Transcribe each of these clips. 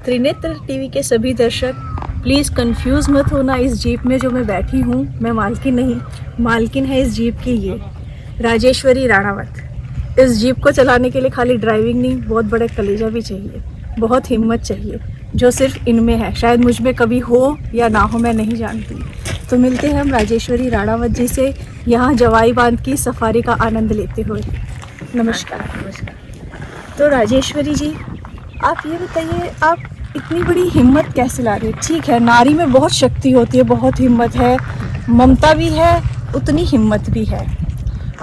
Trinetra TV के सभी दर्शक प्लीज़ कंफ्यूज मत होना। इस जीप में जो मैं बैठी हूँ, मैं मालकिन नहीं, मालकिन है इस जीप की ये राजेश्वरी राणावत। इस जीप को चलाने के लिए खाली ड्राइविंग नहीं, बहुत बड़ा कलेजा भी चाहिए, बहुत हिम्मत चाहिए, जो सिर्फ इनमें है। शायद मुझ में कभी हो या ना हो, मैं नहीं जानती। तो मिलते हैं हम राजेश्वरी राणावत जी से यहाँ जवाई बांध की सफारी का आनंद लेते हुए। नमस्कार। नमस्कार। तो राजेश्वरी जी, आप ये बताइए, आप इतनी बड़ी हिम्मत कैसे ला रही है? ठीक है, नारी में बहुत शक्ति होती है, बहुत हिम्मत है, ममता भी है, उतनी हिम्मत भी है,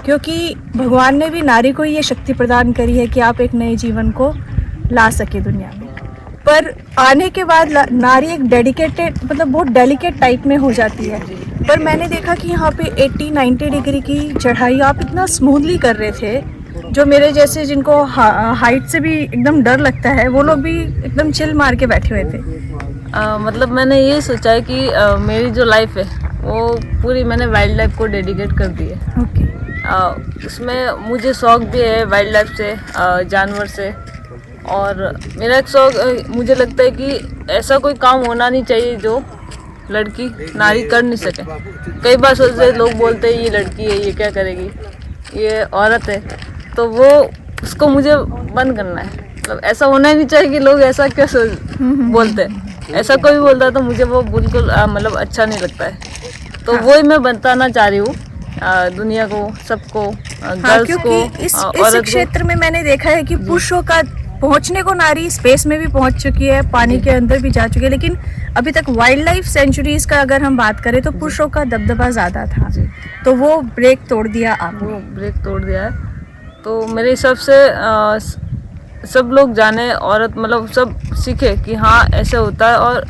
क्योंकि भगवान ने भी नारी को ये शक्ति प्रदान करी है कि आप एक नए जीवन को ला सके दुनिया में। पर आने के बाद नारी एक डेडिकेटेड, मतलब बहुत डेलिकेट टाइप में हो जाती है। पर मैंने देखा कि यहाँ पे 80-90 डिग्री की चढ़ाई आप इतना स्मूथली कर रहे थे, जो मेरे जैसे जिनको हाइट से भी एकदम डर लगता है, वो लोग भी एकदम चिल मार के बैठे हुए थे। मतलब मैंने ये सोचा है कि मेरी जो लाइफ है वो पूरी मैंने वाइल्ड लाइफ को डेडिकेट कर दी है। ओके। उसमें मुझे शौक भी है वाइल्ड लाइफ से, जानवर से। और मेरा एक शौक, मुझे लगता है कि ऐसा कोई काम होना नहीं चाहिए जो लड़की नारी कर नहीं सके। कई बार सोचते लोग बोलते हैं ये लड़की है, ये क्या करेगी, ये औरत है, तो वो उसको मुझे बंद करना है। मतलब ऐसा होना ही नहीं चाहिए कि लोग ऐसा क्यों बोलते हैं। ऐसा कोई बोलता है तो मुझे वो बिल्कुल मतलब अच्छा नहीं लगता है। तो वही मैं बताना चाह रही हूँ दुनिया को, सबको, गर्ल्स को, इस औरत क्षेत्र में मैंने देखा है कि पुरुषों का पहुंचने को, नारी स्पेस में भी पहुंच चुकी है, पानी के अंदर भी जा चुकी है, लेकिन अभी तक वाइल्ड लाइफ सेंचुरीज का अगर हम बात करें तो पुरुषों का दबदबा ज़्यादा था। तो वो ब्रेक तोड़ दिया आपने। वो ब्रेक तोड़ दिया है। तो मेरे हिसाब से सब लोग जाने, औरत मतलब सब सीखे कि हाँ ऐसे होता है, और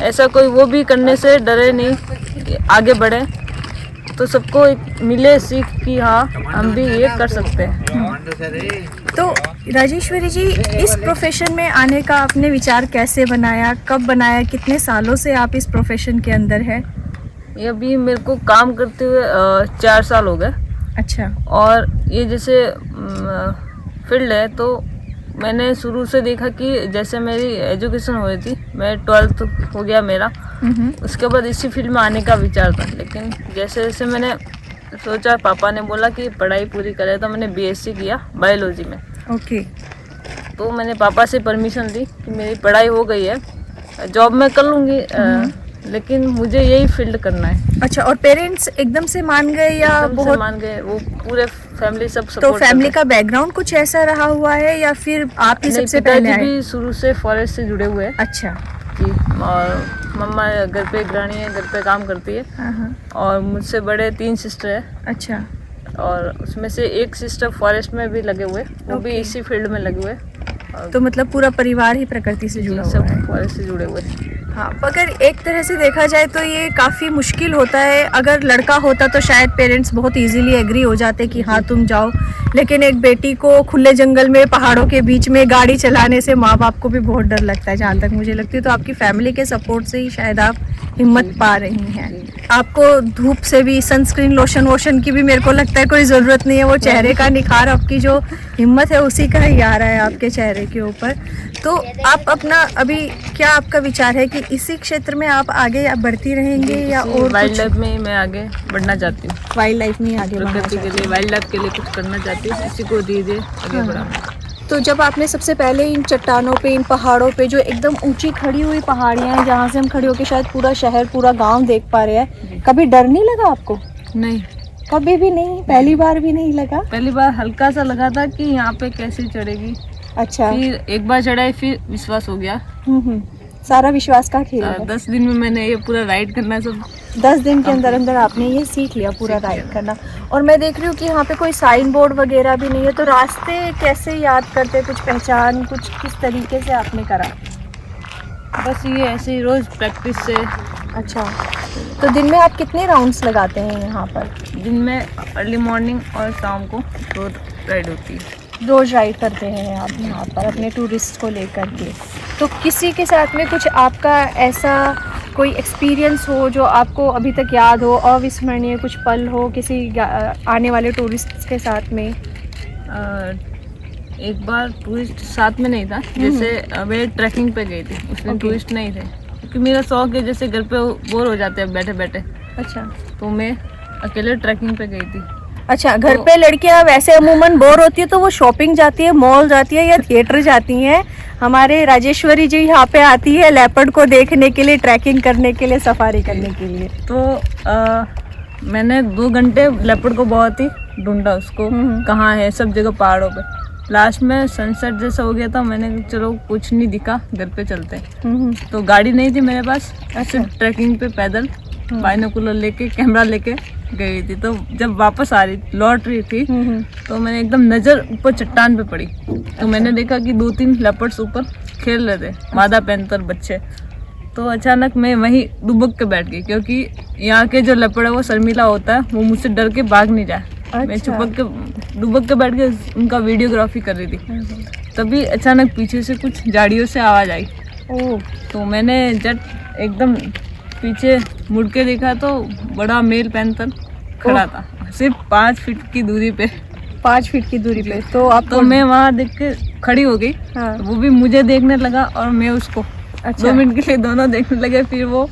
ऐसा कोई वो भी करने से डरे नहीं, आगे बढ़े। तो सबको एक मिले सीख कि हाँ हम भी ये कर सकते हैं। तो राजेश्वरी जी, इस प्रोफेशन में आने का आपने विचार कैसे बनाया, कब बनाया, कितने सालों से आप इस प्रोफेशन के अंदर है? ये अभी मेरे को काम करते हुए 4 साल हो गए। अच्छा। और ये जैसे फील्ड है, तो मैंने शुरू से देखा कि जैसे मेरी एजुकेशन हो रही थी, मैं 12th हो गया मेरा, उसके बाद इसी फील्ड में आने का विचार था। लेकिन जैसे जैसे मैंने सोचा, पापा ने बोला कि पढ़ाई पूरी करे, तो मैंने बीएससी किया बायोलॉजी में। ओके। तो मैंने पापा से परमिशन ली कि मेरी पढ़ाई हो गई है, जॉब मैं कर लूँगी, लेकिन मुझे यही फील्ड करना है। अच्छा, और पेरेंट्स एकदम से मान गए या बहुत? मान गए, वो पूरे फैमिली सब सपोर्ट। तो फैमिली का बैकग्राउंड कुछ ऐसा रहा हुआ है या फिर आप ही सबसे पहले आए? भी शुरू से फॉरेस्ट से जुड़े हुए हैं। अच्छा जी। और मम्मा घर पे गृहिणी है, घर पे काम करती है। और मुझसे बड़े 3 सिस्टर है। अच्छा। और उसमें से एक सिस्टर फॉरेस्ट में भी लगे हुए, वो भी इसी फील्ड में लगे हुए। तो मतलब पूरा परिवार ही प्रकृति से जुड़ा हुआ है, फॉरेस्ट से जुड़े हुए। हाँ। अगर एक तरह से देखा जाए तो ये काफ़ी मुश्किल होता है। अगर लड़का होता तो शायद पेरेंट्स बहुत इजीली एग्री हो जाते कि हाँ तुम जाओ, लेकिन एक बेटी को खुले जंगल में, पहाड़ों के बीच में गाड़ी चलाने से माँ बाप को भी बहुत डर लगता है, जहाँ तक मुझे लगती है। तो आपकी फैमिली के सपोर्ट से ही शायद आप हिम्मत पा रही हैं। आपको धूप से भी, सनस्क्रीन, लोशन वोशन की भी मेरे को लगता है कोई ज़रूरत नहीं है। वो चेहरे का निखार, आपकी जो हिम्मत है उसी का ही आ रहा है आपके चेहरे के ऊपर। तो आप अपना अभी क्या आपका विचार है कि इसी क्षेत्र में आप आगे बढ़ती रहेंगे या और वाइल्ड लाइफ में मैं आगे बढ़ना चाहती हूँ? वाइल्ड लाइफ में आगे प्रकृति के लिए, वाइल्ड लाइफ के लिए कुछ करना चाहती हूँ, इसी को धीरे आगे बढ़ाना। तो जब आपने सबसे पहले इन चट्टानों पे, इन पहाड़ों पे, जो एकदम ऊंची खड़ी हुई पहाड़ियाँ हैं जहाँ से हम खड़े होकर शायद पूरा शहर, पूरा गांव देख पा रहे हैं, कभी डर नहीं लगा आपको? नहीं, कभी भी नहीं? पहली बार भी नहीं लगा? पहली बार हल्का सा लगा था कि यहाँ पे कैसे चढ़ेगी। अच्छा। फिर एक बार चढ़ाई, फिर विश्वास हो गया। सारा विश्वास का खेल है। 10 दिन में मैंने ये पूरा राइड करना सब। 10 दिन के अंदर अंदर आपने ये सीख लिया पूरा राइड करना। और मैं देख रही हूँ कि यहाँ पे कोई साइन बोर्ड वगैरह भी नहीं है, तो रास्ते कैसे याद करते, कुछ पहचान, कुछ किस तरीके से आपने करा? बस ये ऐसे ही रोज प्रैक्टिस से। अच्छा। तो दिन में आप कितने राउंड्स लगाते हैं यहाँ पर? दिन में अर्ली मॉर्निंग और शाम को 2 राइड होती है। रोज राइड करते हैं आप यहाँ पर अपने टूरिस्ट को लेकर के? तो किसी के साथ में कुछ आपका ऐसा कोई एक्सपीरियंस हो जो आपको अभी तक याद हो, अविस्मरणीय कुछ पल हो किसी आने वाले टूरिस्ट के साथ में? एक बार टूरिस्ट साथ में नहीं था, जैसे मैं ट्रैकिंग पे गई थी, उसमें Okay. टूरिस्ट नहीं थे, क्योंकि मेरा शौक है जैसे घर पे बोर हो जाते हैं बैठे बैठे, अच्छा तो मैं अकेले ट्रैकिंग पे गई थी। अच्छा, घर तो- पे लड़कियां वैसे अमूमन बोर होती है तो वो शॉपिंग जाती है, मॉल जाती है या थिएटर जाती हैं। हमारे राजेश्वरी जी यहाँ पे आती है लेपर्ड को देखने के लिए, ट्रैकिंग करने के लिए, सफारी करने के लिए। तो मैंने 2 घंटे लेपर्ड को बहुत ही ढूंढा, उसको कहाँ है, सब जगह पहाड़ों पे। लास्ट में सनसेट जैसा हो गया था, मैंने कहा, चलो कुछ नहीं दिखा, घर पे चलते हैं। तो गाड़ी नहीं थी मेरे पास, सिर्फ ट्रैकिंग पे पैदल बाइनोकुलर लेके, कैमरा लेके गई थी। तो जब वापस आ रही, लौट रही थी, तो मैंने एकदम नज़र ऊपर चट्टान पे पड़ी, तो मैंने देखा कि 2-3 लेपर्ड्स ऊपर खेल रहे थे, मादा पैंतर बच्चे। तो अचानक मैं वहीं दुबक के बैठ गई, क्योंकि यहाँ के जो लेपर्ड है वो शर्मीला होता है, वो मुझसे डर के भाग नहीं जाए। मैं अच्छा। दुबक के बैठ के उनका वीडियोग्राफी कर रही थी। तभी अचानक पीछे से कुछ झाड़ियों से आवाज़ आई। ओह, तो मैंने जब एकदम पीछे मुड़ के देखा तो बड़ा मेल पैंथर खड़ा था, सिर्फ 5 फीट की दूरी पे। 5 फीट की दूरी पे। तो आप तो मैं वहाँ देख के खड़ी हो गई, हाँ। वो भी मुझे देखने लगा और मैं उसको। अच्छा। 2 मिनट के लिए दोनों देखने लगे, फिर वो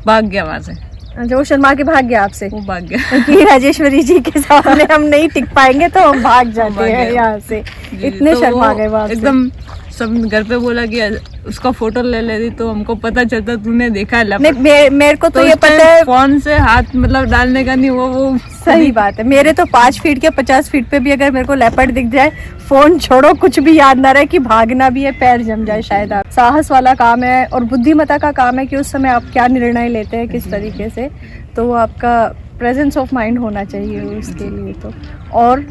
भाग गया वहाँ से, अच्छा, वो शर्मा के भाग गया आपसे वो भाग गया। कि राजेश्वरी जी के सामने हम नहीं टिक पाएंगे तो हम भाग जाते भाग हैं गया। यहाँ से। जी, इतने तो शर्मा वो गए वो आपसे। एकदम सब घर पे बोला कि उसका फोटो ले लेती तो हमको पता चलता तूने देखा है नहीं, लेपर्ड। मेरे को तो तो ये पता है। फोन से हाथ मतलब डालने का नहीं, वो सही बात है, मेरे तो 5 फीट के 50 फीट पे भी अगर मेरे को लेपर्ड दिख जाए, फोन छोड़ो, कुछ भी याद ना रहे कि भागना भी है, पैर जम जाए शायद। आप साहस वाला काम है और बुद्धिमत्ता का काम है कि उस समय आप क्या निर्णय लेते हैं, किस तरीके से, तो वो आपका प्रेजेंस ऑफ माइंड होना चाहिए उसके लिए। तो और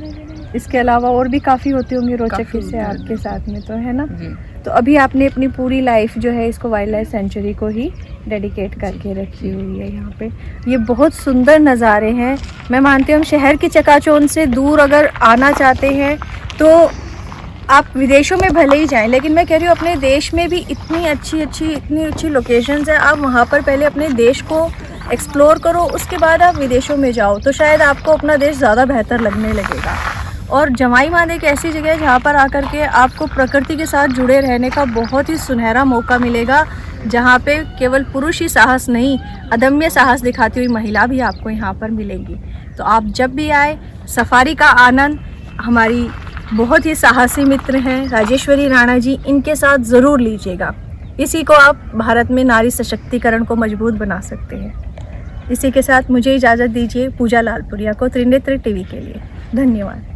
इसके अलावा और भी काफ़ी होती होंगी रोचक काफ़ी किस्से होते हैं। आपके साथ में, तो है ना। जी। तो अभी आपने अपनी पूरी लाइफ जो है इसको वाइल्ड लाइफ सेंचुरी को ही डेडिकेट करके रखी हुई है यहाँ पे। ये बहुत सुंदर नज़ारे हैं। मैं मानती हूँ हम शहर की चकाचौंध से दूर अगर आना चाहते हैं तो आप विदेशों में भले ही जाएं, लेकिन मैं कह रही हूँ अपने देश में भी इतनी अच्छी लोकेशंस हैं। आप वहाँ पर पहले अपने देश को एक्सप्लोर करो, उसके बाद आप विदेशों में जाओ, तो शायद आपको अपना देश ज़्यादा बेहतर लगने लगेगा। और जमाई बांध एक ऐसी जगह है जहाँ पर आकर के आपको प्रकृति के साथ जुड़े रहने का बहुत ही सुनहरा मौका मिलेगा, जहाँ पे केवल पुरुष ही साहस नहीं, अदम्य साहस दिखाती हुई महिला भी आपको यहाँ पर मिलेगी। तो आप जब भी आए, सफारी का आनंद हमारी बहुत ही साहसी मित्र हैं राजेश्वरी राणा जी, इनके साथ ज़रूर लीजिएगा। इसी को आप भारत में नारी सशक्तिकरण को मजबूत बना सकते हैं। इसी के साथ मुझे इजाज़त दीजिए पूजा लालपुरिया को त्रिनेत्र टीवी के लिए। धन्यवाद।